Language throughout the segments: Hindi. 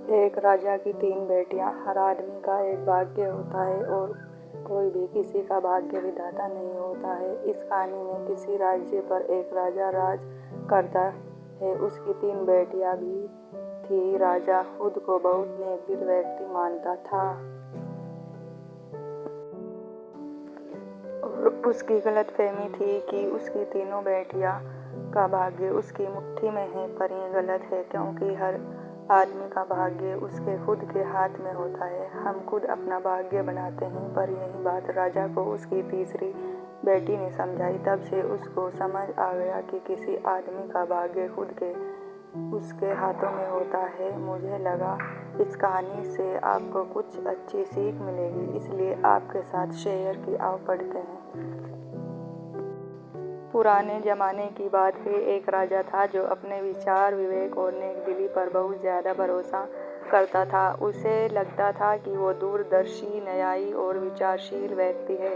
एक राजा की 3 बेटियां। हर आदमी का एक भाग्य होता है और कोई भी किसी का भाग्य विधाता नहीं होता है। इस कहानी में किसी राज्य पर एक राजा राज करता है। उसकी 3 बेटियां भी थी। राजा खुद को बहुत नेकदिल व्यक्ति मानता था और उसकी गलतफहमी थी कि उसकी तीनों बेटियां का भाग्य उसकी मुट्ठी में है। पर यह गलत है, क्योंकि हर आदमी का भाग्य उसके खुद के हाथ में होता है। हम खुद अपना भाग्य बनाते हैं। पर यही बात राजा को उसकी तीसरी बेटी ने समझाई। तब से उसको समझ आ गया कि किसी आदमी का भाग्य खुद के उसके हाथों में होता है। मुझे लगा इस कहानी से आपको कुछ अच्छी सीख मिलेगी, इसलिए आपके साथ शेयर की। आओ पढ़ते हैं। पुराने जमाने की बात है। एक राजा था जो अपने विचार, विवेक और नेकदिली पर बहुत ज़्यादा भरोसा करता था। उसे लगता था कि वो दूरदर्शी, न्यायी और विचारशील व्यक्ति है।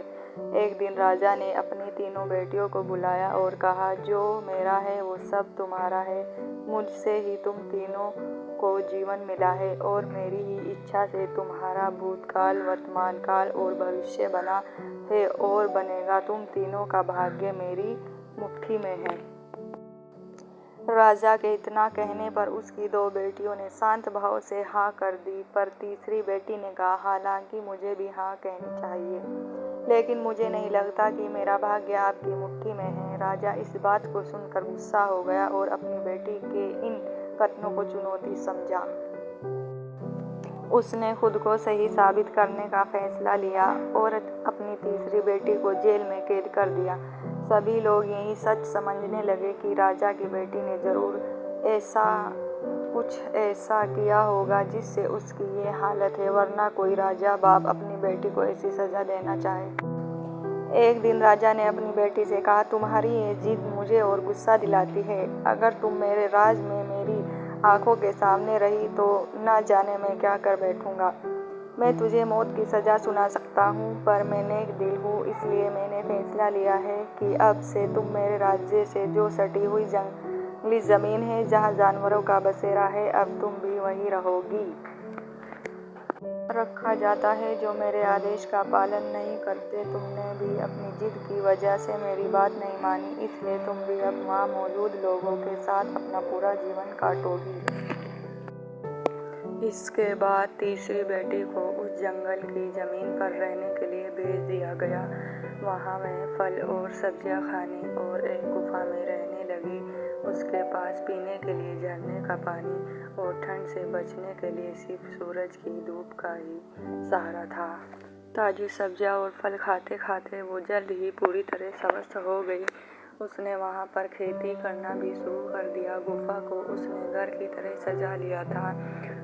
एक दिन राजा ने अपनी तीनों बेटियों को बुलाया और कहा, जो मेरा है वो सब तुम्हारा है। मुझसे ही तुम तीनों को जीवन मिला है और मेरी ही इच्छा से तुम्हारा भूतकाल, वर्तमान काल और भविष्य बना है और बनेगा। तुम तीनों का भाग्य मेरी मुट्ठी में है। राजा के इतना कहने पर उसकी 2 बेटियों ने शांत भाव से हाँ कर दी। पर तीसरी बेटी ने कहा, हालांकि मुझे भी हाँ कहनी चाहिए, लेकिन मुझे नहीं लगता कि मेरा भाग्य आपकी मुट्ठी में है। राजा इस बात को सुनकर गुस्सा हो गया और अपनी बेटी के इन कथनों को चुनौती समझा। उसने खुद को सही साबित करने का फैसला लिया और अपनी तीसरी बेटी को जेल में कैद कर दिया। सभी लोग यही सच समझने लगे कि राजा की बेटी ने जरूर कुछ ऐसा किया होगा जिससे उसकी ये हालत है, वरना कोई राजा बाप अपनी बेटी को ऐसी सजा देना चाहे। एक दिन राजा ने अपनी बेटी से कहा, तुम्हारी ये जिद मुझे और गुस्सा दिलाती है। अगर तुम मेरे राज में मेरी आंखों के सामने रही तो न जाने मैं क्या कर बैठूंगा। मैं तुझे मौत की सज़ा सुना सकता हूँ, पर मैं नेक दिल हूँ, इसलिए मैंने फैसला लिया है कि अब से तुम मेरे राज्य से जो सटी हुई जंगली ज़मीन है जहाँ जानवरों का बसेरा है, अब तुम भी वहीं रहोगी। रखा जाता है जो मेरे आदेश का पालन नहीं करते। तुमने भी अपनी जिद की वजह से मेरी बात नहीं मानी, इसलिए तुम भी अब वहाँ मौजूद लोगों के साथ अपना पूरा जीवन काटोगी। इसके बाद तीसरी बेटी को उस जंगल की ज़मीन पर रहने के लिए भेज दिया गया। वहाँ वह फल और सब्जियाँ खाने और एक गुफा में रहने लगी। उसके पास पीने के लिए झरने का पानी और ठंड से बचने के लिए सिर्फ सूरज की धूप का ही सहारा था। ताज़ी सब्जियाँ और फल खाते खाते वो जल्द ही पूरी तरह स्वस्थ हो गई। उसने वहाँ पर खेती करना भी शुरू कर दिया। गुफा को उसने घर की तरह सजा लिया था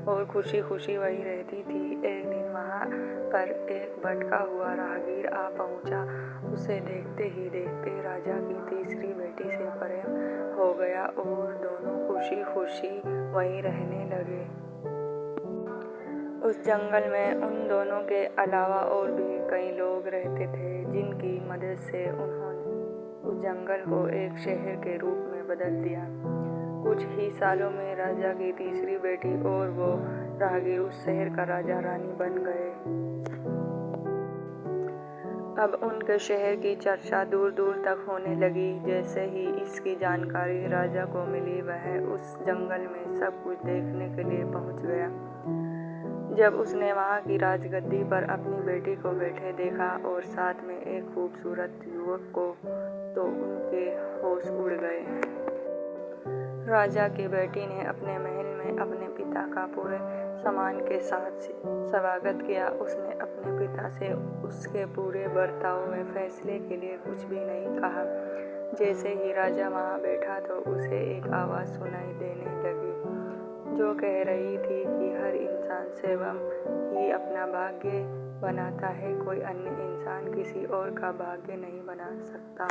और खुशी खुशी वही रहती थी। एक दिन वहाँ पर एक भटका हुआ राहगीर आ पहुँचा। उसे देखते ही देखते राजा की तीसरी बेटी से प्रेम हो गया और दोनों खुशी खुशी वहीं रहने लगे। उस जंगल में उन दोनों के अलावा और भी कई लोग रहते थे, जिनकी मदद से उन्होंने उस जंगल को एक शहर के रूप में बदल दिया। कुछ ही सालों में राजा की तीसरी बेटी और वो राहगीर उस शहर का राजा रानी बन गए। अब उनके शहर की चर्चा दूर दूर तक होने लगी। जैसे ही इसकी जानकारी राजा को मिली, वह उस जंगल में सब कुछ देखने के लिए पहुंच गया। जब उसने वहां की राजगद्दी पर अपनी बेटी को बैठे देखा और साथ में एक खूबसूरत युवक को, तो उनके होश उड़ गए। राजा की बेटी ने अपने महल में अपने पिता का पूरे सम्मान के साथ स्वागत किया। उसने अपने पिता से उसके पूरे बर्ताव में फैसले के लिए कुछ भी नहीं कहा। जैसे ही राजा वहाँ बैठा तो उसे एक आवाज़ सुनाई देने लगी, जो कह रही थी कि हर इंसान स्वयं ही अपना भाग्य बनाता है, कोई अन्य इंसान किसी और का भाग्य नहीं बना सकता।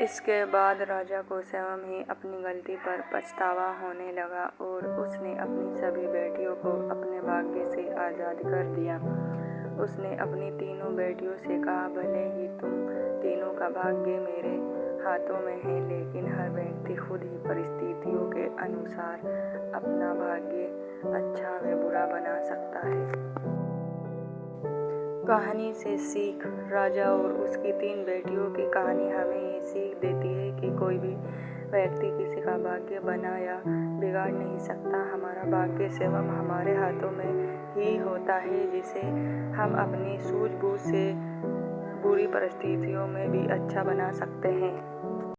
इसके बाद राजा को स्वयं ही अपनी गलती पर पछतावा होने लगा और उसने अपनी सभी बेटियों को अपने भाग्य से आज़ाद कर दिया। उसने अपनी तीनों बेटियों से कहा, भले ही तुम तीनों का भाग्य मेरे हाथों में है, लेकिन हर व्यक्ति खुद ही परिस्थितियों के अनुसार अपना भाग्य अच्छा व बुरा बना सकता है। कहानी से सीख। राजा और उसकी 3 बेटियों की कहानी हमें ये सीख देती है कि कोई भी व्यक्ति किसी का भाग्य बना या बिगाड़ नहीं सकता। हमारा भाग्य सिर्फ हमारे हाथों में ही होता है, जिसे हम अपनी सूझबूझ से बुरी परिस्थितियों में भी अच्छा बना सकते हैं।